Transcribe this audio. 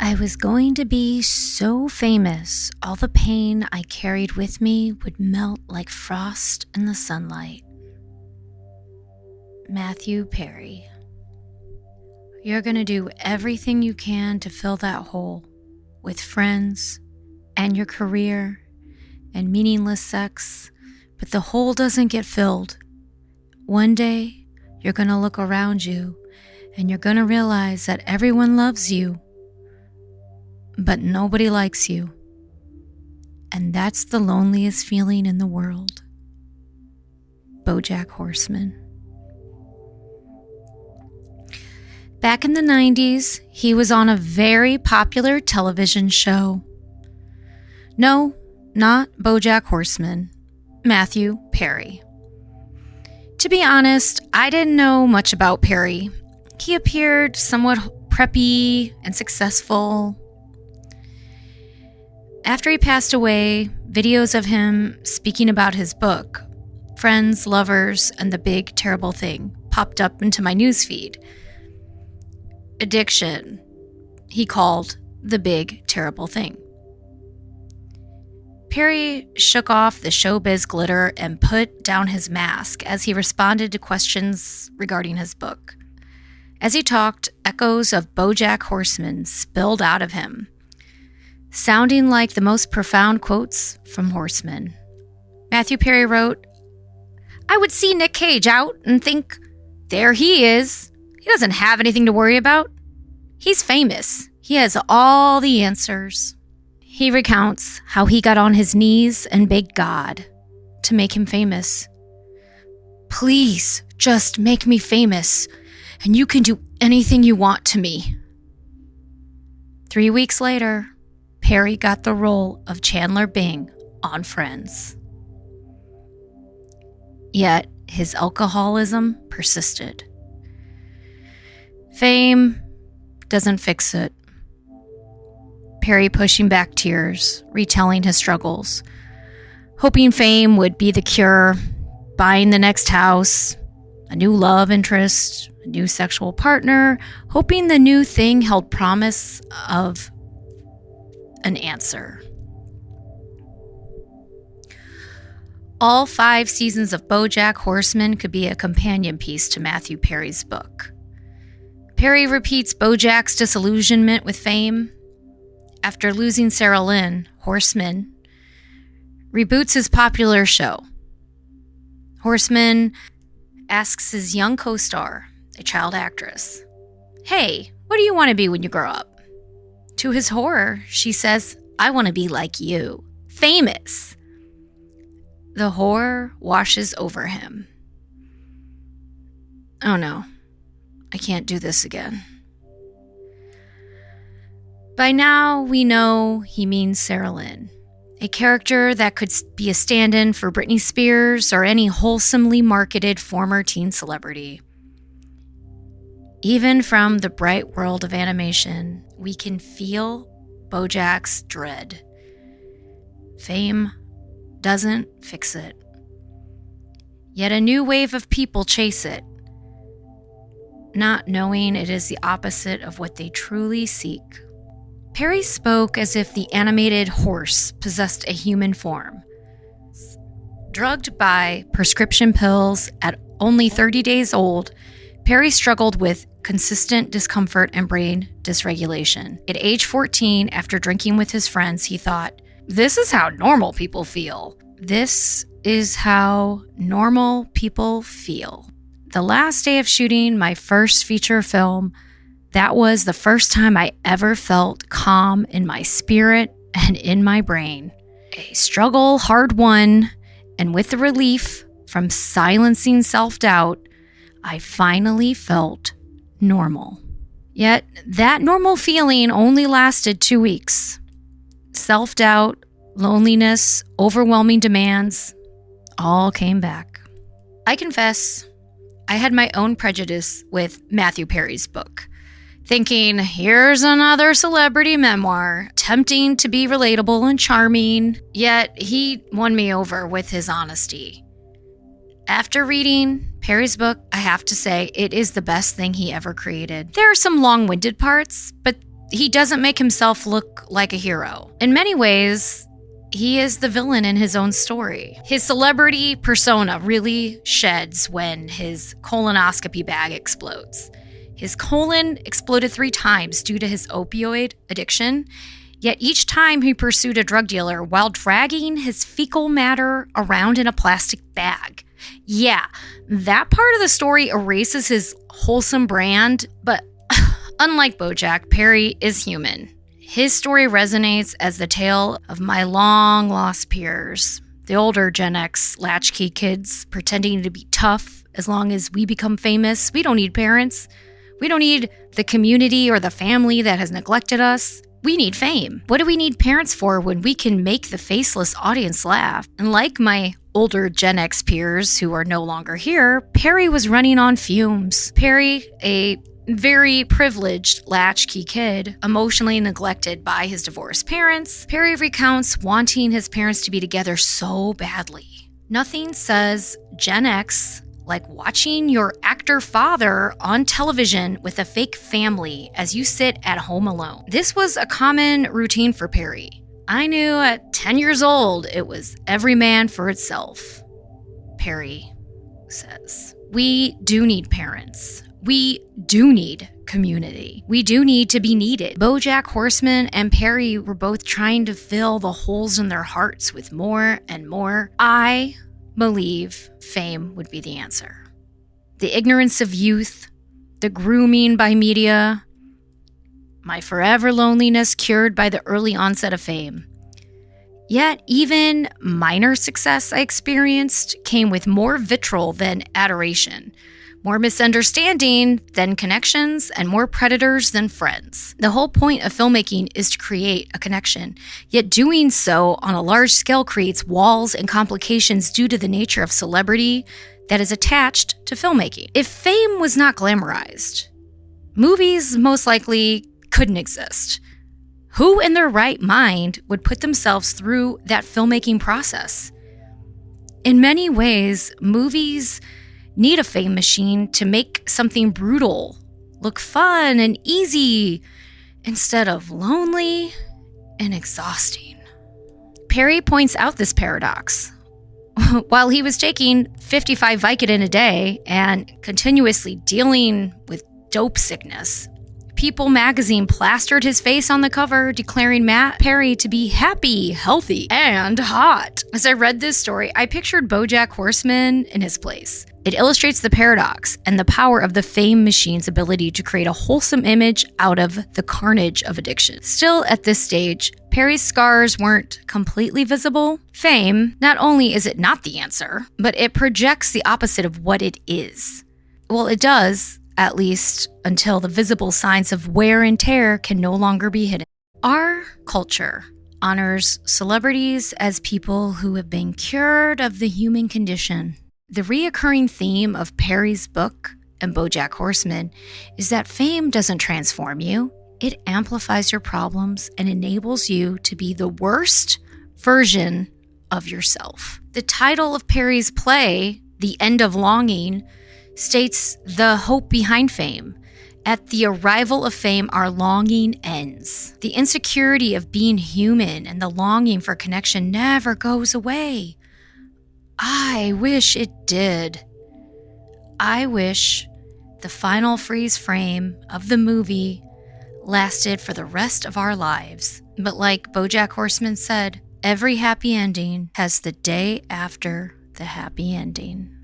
I was going to be so famous, all the pain I carried with me would melt like frost in the sunlight. Matthew Perry. You're going to do everything you can to fill that hole with friends and your career and meaningless sex, but the hole doesn't get filled. One day, you're going to look around you and you're going to realize that everyone loves you, but nobody likes you. And that's the loneliest feeling in the world. Bojack Horseman. Back in the 90s, he was on a very popular television show. No, not Bojack Horseman, Matthew Perry. To be honest, I didn't know much about Perry. He appeared somewhat preppy and successful. After he passed away, videos of him speaking about his book, Friends, Lovers, and the Big Terrible Thing, popped up into my newsfeed. Addiction, he called the big terrible thing. Perry shook off the showbiz glitter and put down his mask as he responded to questions regarding his book. As he talked, echoes of Bojack Horseman spilled out of him, sounding like the most profound quotes from Horseman. Matthew Perry wrote, "I would see Nick Cage out and think, there he is. He doesn't have anything to worry about. He's famous. He has all the answers." He recounts how he got on his knees and begged God to make him famous. "Please, just make me famous, and you can do anything you want to me." 3 weeks later, Perry got the role of Chandler Bing on Friends. Yet, his alcoholism persisted. Fame doesn't fix it. Perry pushing back tears, retelling his struggles, hoping fame would be the cure, buying the next house, a new love interest, a new sexual partner, hoping the new thing held promise of an answer. All 5 seasons of Bojack Horseman could be a companion piece to Matthew Perry's book. Perry repeats Bojack's disillusionment with fame. After losing Sarah Lynn, Horseman reboots his popular show. Horseman asks his young co-star, a child actress, "Hey, what do you want to be when you grow up?" To his horror, she says, "I want to be like you, famous." The horror washes over him. "Oh no, I can't do this again." By now, we know he means Sarah Lynn, a character that could be a stand-in for Britney Spears or any wholesomely marketed former teen celebrity. Even from the bright world of animation, we can feel Bojack's dread. Fame doesn't fix it. Yet a new wave of people chase it, not knowing it is the opposite of what they truly seek. Perry spoke as if the animated horse possessed a human form. Drugged by prescription pills at only 30 days old, Perry struggled with consistent discomfort and brain dysregulation. At age 14, after drinking with his friends, he thought, "This is how normal people feel." This is how normal people feel. The last day of shooting my first feature film, that was the first time I ever felt calm in my spirit and in my brain. A struggle hard won, and with the relief from silencing self-doubt, I finally felt normal. Yet that normal feeling only lasted 2 weeks. Self-doubt, loneliness, overwhelming demands, all came back. I confess, I had my own prejudice with Matthew Perry's book, thinking, here's another celebrity memoir, tempting to be relatable and charming, yet he won me over with his honesty. After reading Perry's book, I have to say it is the best thing he ever created. There are some long-winded parts, but he doesn't make himself look like a hero. In many ways, he is the villain in his own story. His celebrity persona really sheds when his colonoscopy bag explodes. His colon exploded 3 times due to his opioid addiction, yet each time he pursued a drug dealer while dragging his fecal matter around in a plastic bag. Yeah, that part of the story erases his wholesome brand, but unlike Bojack, Perry is human. His story resonates as the tale of my long-lost peers, the older Gen X latchkey kids pretending to be tough as long as we become famous. We don't need parents. We don't need the community or the family that has neglected us. We need fame. What do we need parents for when we can make the faceless audience laugh? And like my older Gen X peers who are no longer here, Perry was running on fumes. Perry, a very privileged latchkey kid, emotionally neglected by his divorced parents. Perry recounts wanting his parents to be together so badly. Nothing says Gen X like watching your actor father on television with a fake family as you sit at home alone. This was a common routine for Perry. I knew at 10 years old it was every man for itself, Perry says. We do need parents. We do need community. We do need to be needed. Bojack Horseman and Perry were both trying to fill the holes in their hearts with more and more. I believe fame would be the answer. The ignorance of youth, the grooming by media, my forever loneliness cured by the early onset of fame. Yet even minor success I experienced came with more vitriol than adoration, more misunderstanding than connections, and more predators than friends. The whole point of filmmaking is to create a connection, yet doing so on a large scale creates walls and complications due to the nature of celebrity that is attached to filmmaking. If fame was not glamorized, movies most likely couldn't exist. Who in their right mind would put themselves through that filmmaking process? In many ways, movies need a fame machine to make something brutal look fun and easy instead of lonely and exhausting. Perry points out this paradox. While he was taking 55 Vicodin a day and continuously dealing with dope sickness, People magazine plastered his face on the cover, declaring Matt Perry to be happy, healthy, and hot. As I read this story, I pictured Bojack Horseman in his place. It illustrates the paradox and the power of the fame machine's ability to create a wholesome image out of the carnage of addiction. Still, at this stage, Perry's scars weren't completely visible. Fame, not only is it not the answer, but it projects the opposite of what it is. Well, it does, at least until the visible signs of wear and tear can no longer be hidden. Our culture honors celebrities as people who have been cured of the human condition. The reoccurring theme of Perry's book and Bojack Horseman is that fame doesn't transform you. It amplifies your problems and enables you to be the worst version of yourself. The title of Perry's play, The End of Longing, states the hope behind fame. At the arrival of fame, our longing ends. The insecurity of being human and the longing for connection never goes away. I wish it did. I wish the final freeze frame of the movie lasted for the rest of our lives. But like Bojack Horseman said, every happy ending has the day after the happy ending.